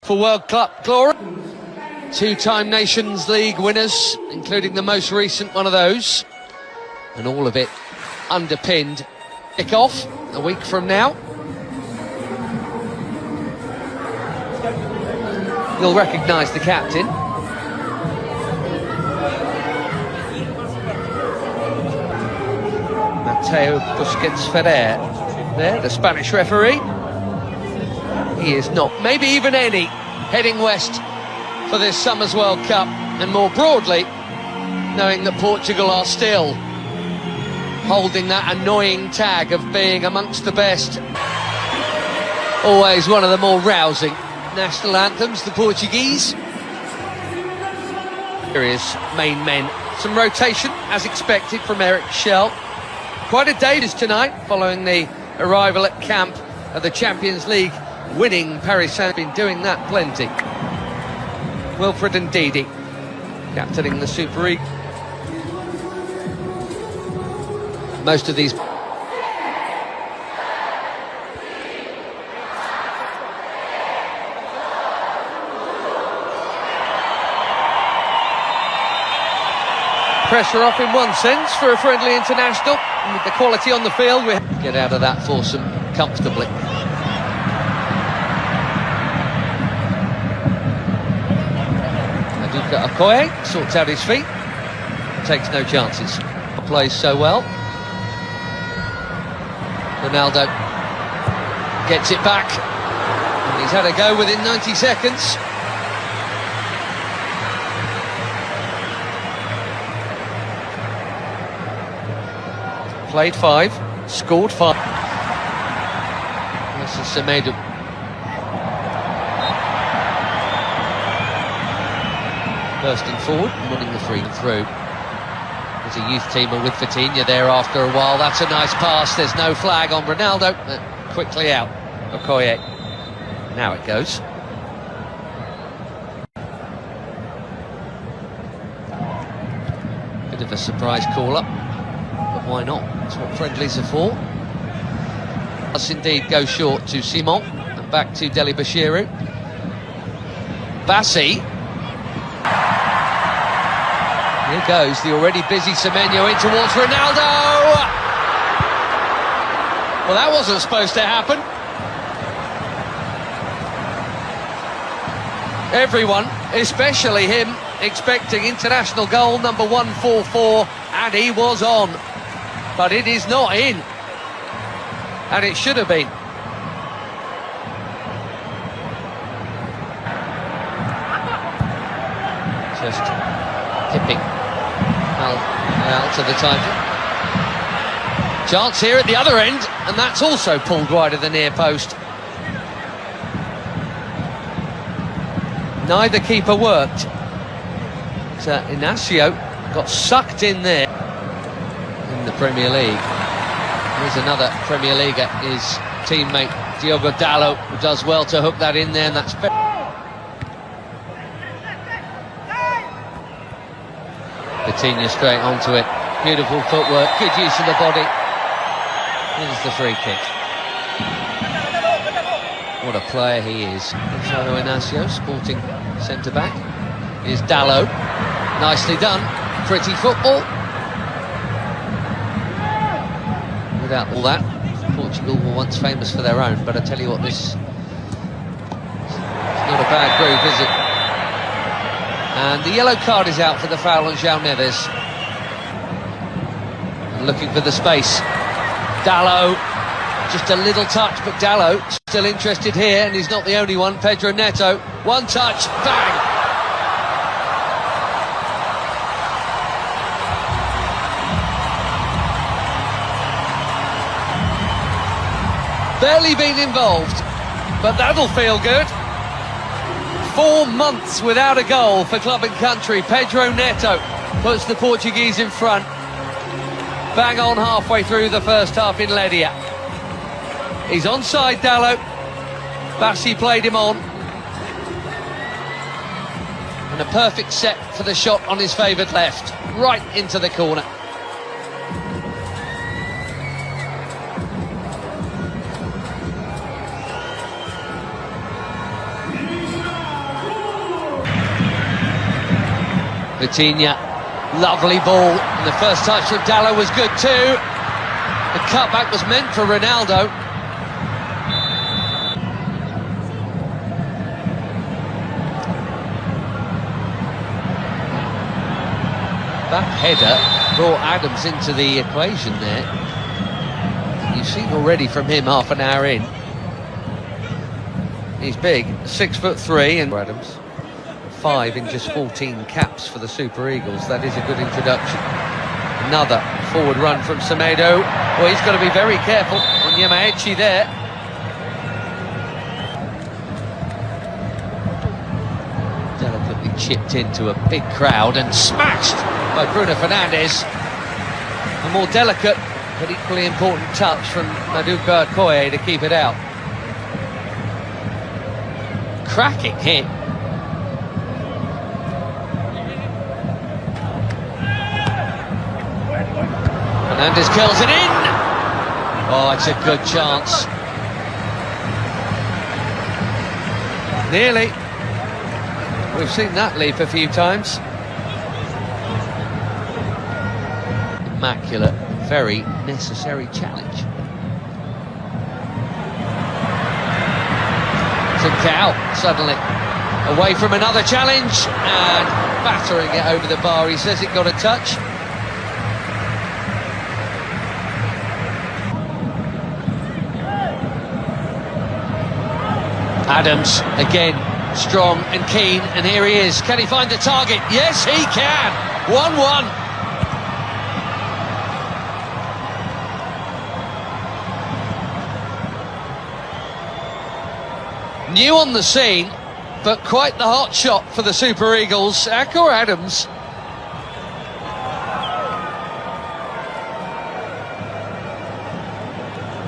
For World Cup glory. Two-time Nations League winners, including the most recent one of those. And all of it underpinned. Kick-off a week from now. You'll recognise the captain. Mateo Busquets Ferrer. There, the Spanish referee. He is not, maybe even any, heading west for this summer's World Cup, and more broadly, knowing that Portugal are still holding that annoying tag of being amongst the best. Always one of the more rousing national anthems, the Portuguese. Here is main men. Some rotation, as expected, from Eric Schell. Quite a day this tonight, following the arrival at camp of the Champions League winning Paris Saint-Germain, been doing that plenty. Wilfred and Ndidi captaining the Super League. Most of these pressure off in one sense for a friendly international, and with the quality on the field we get out of that foursome comfortably. Okoye sorts out his feet, takes no chances, plays so well. Ronaldo gets it back, and he's had a go within 90 seconds. Played 5, scored 5. This is Semedo. Bursting forward and winning the free through. There's a youth teamer with Vitinha there after a while. That's a nice pass. There's no flag on Ronaldo. Quickly out. Okoye. Now it goes. Bit of a surprise call-up, but why not? That's what friendlies are for. Does indeed go short to Simon and back to Deli Bashiru. Bassi. Here goes the already busy Semenyo in towards Ronaldo. Well, that wasn't supposed to happen. Everyone, especially him, expecting international goal number 144, and he was on. But it is not in. And it should have been. Just tipping out to the title. Chance here at the other end, and that's also pulled wide of the near post. Neither keeper worked. Inacio got sucked in there in the Premier League. Here's another Premier Leaguer, his teammate Diogo Dalot, who does well to hook that in there, and that's Vitinha straight onto it. Beautiful footwork, good use of the body. Here's the free kick. What a player he is. Gonzalo Inacio, sporting centre-back. Here's Dalot. Nicely done. Pretty football. Without all that, Portugal were once famous for their own, but I tell you what, this is not a bad group, is it? And the yellow card is out for the foul on João Neves. And looking for the space. Dalot, just a little touch, but Dalot still interested here, and he's not the only one. Pedro Neto, one touch, bang! Barely been involved, but that'll feel good. 4 months without a goal for club and country. Pedro Neto puts the Portuguese in front. Bang on halfway through the first half in Ledia. He's onside, Dalot. Bassi played him on. And a perfect set for the shot on his favoured left. Right into the corner. Vitinha, lovely ball, and the first touch from Dallo was good too. The cutback was meant for Ronaldo. That header brought Adams into the equation there. You've seen already from him half an hour in. He's big, 6'3", and Adams. 5 in just 14 caps for the Super Eagles. That is a good introduction. Another forward run from Semedo. Well, he's got to be very careful on Yamaechi there. Delicately chipped into a big crowd and smashed by Bruno Fernandes. A more delicate but equally important touch from Maduka Okoye to keep it out. Cracking hit. Fernandes curls it in. Oh, it's a good chance. Nearly. We've seen that leap a few times. Immaculate, very necessary challenge. Trincao suddenly away from another challenge and battering it over the bar. He says it got a touch. Adams again, strong and keen, and here he is. Can he find the target? Yes, he can. 1-1. New on the scene, but quite the hot shot for the Super Eagles. Akor Adams.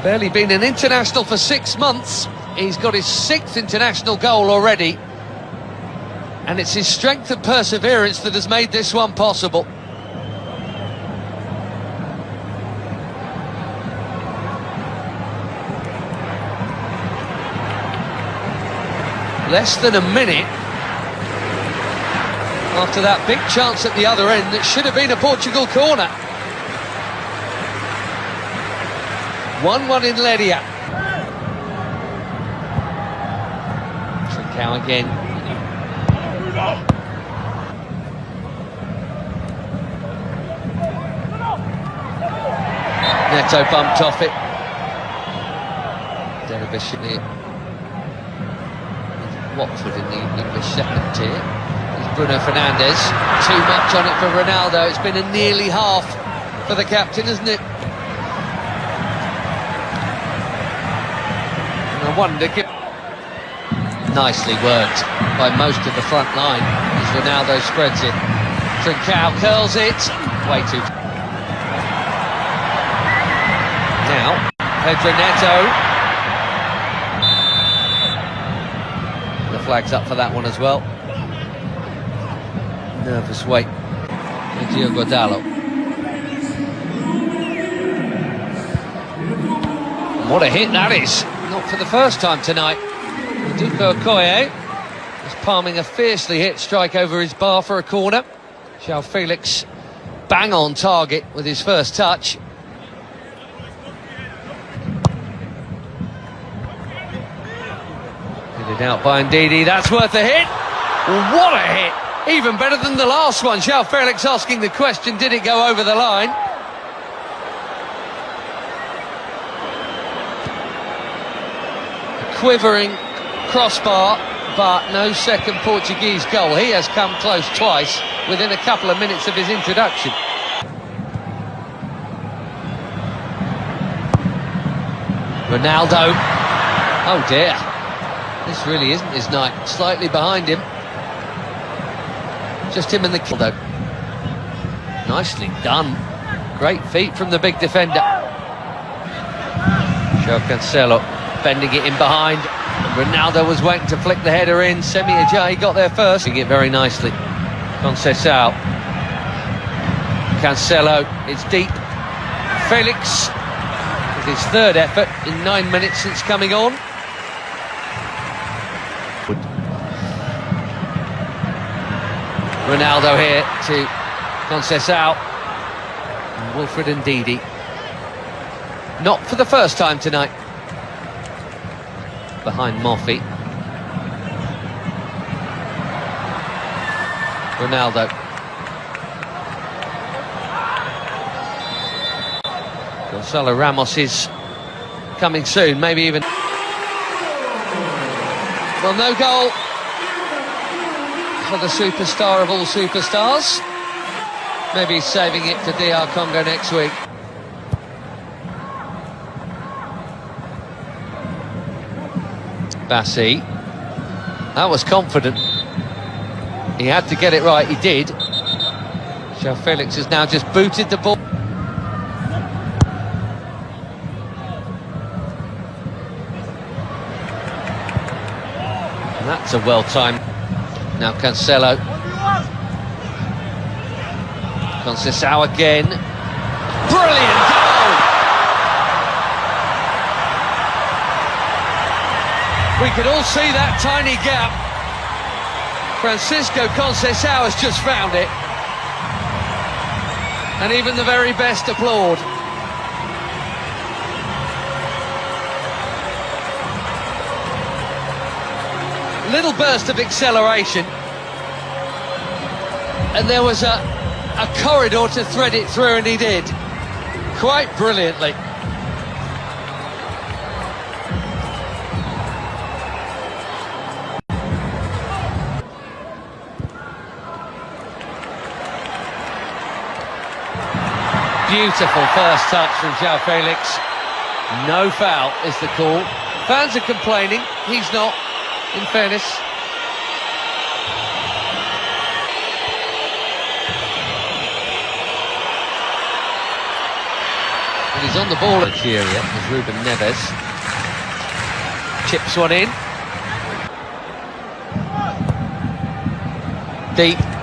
Barely been an international for 6 months. He's got his 6th international goal already. And it's his strength and perseverance that has made this one possible. Less than a minute after that big chance at the other end that should have been a Portugal corner. 1-1 in Ledia. Trincao again. Neto bumped off it. Derbyshire. Watford in the English second tier. There's Bruno Fernandes. Too much on it for Ronaldo. It's been a nearly half for the captain, isn't it? And I wonder... Nicely worked by most of the front line as Ronaldo spreads it. Trincao curls it. Way too... Now, Pedro Neto. The flag's up for that one as well. Nervous wait for Diogo Dallo. And what a hit that is. Not for the first time tonight. Maduka Okoye is palming a fiercely hit strike over his bar for a corner. João Felix bang on target with his first touch. Headed out by Ndidi, that's worth a hit. What a hit! Even better than the last one. João Felix asking the question, did it go over the line? A quivering crossbar, but no second Portuguese goal. He has come close twice within a couple of minutes of his introduction. Ronaldo. Oh dear. This really isn't his night. Slightly behind him. Just him and the kill though. Nicely done. Great feet from the big defender. João Cancelo bending it in behind. Ronaldo was waiting to flick the header in. Semi Ajayi got there first. Doing it very nicely. Conceição. Cancelo, it's deep. Felix with his third effort in 9 minutes since coming on. Ronaldo here to Conceição. And Wilfred Ndidi. Not for the first time tonight. Behind Moffi. Ronaldo. Gonzalo Ramos is coming soon, maybe even... Well, no goal for the superstar of all superstars. Maybe he's saving it for DR Congo next week. Bassi. That was confident. He had to get it right, he did. João Felix has now just booted the ball. And that's a well-timed. Now Cancelo. Conceição again. Brilliant goal! We could all see that tiny gap. Francisco Conceição has just found it. And even the very best applaud. Little burst of acceleration. And there was a corridor to thread it through, and he did. Quite brilliantly. Beautiful first touch from João Felix. No foul is the call. Fans are complaining, he's not, in fairness. And he's on the ball at Nigeria, as Ruben Neves. Chips one in. Deep.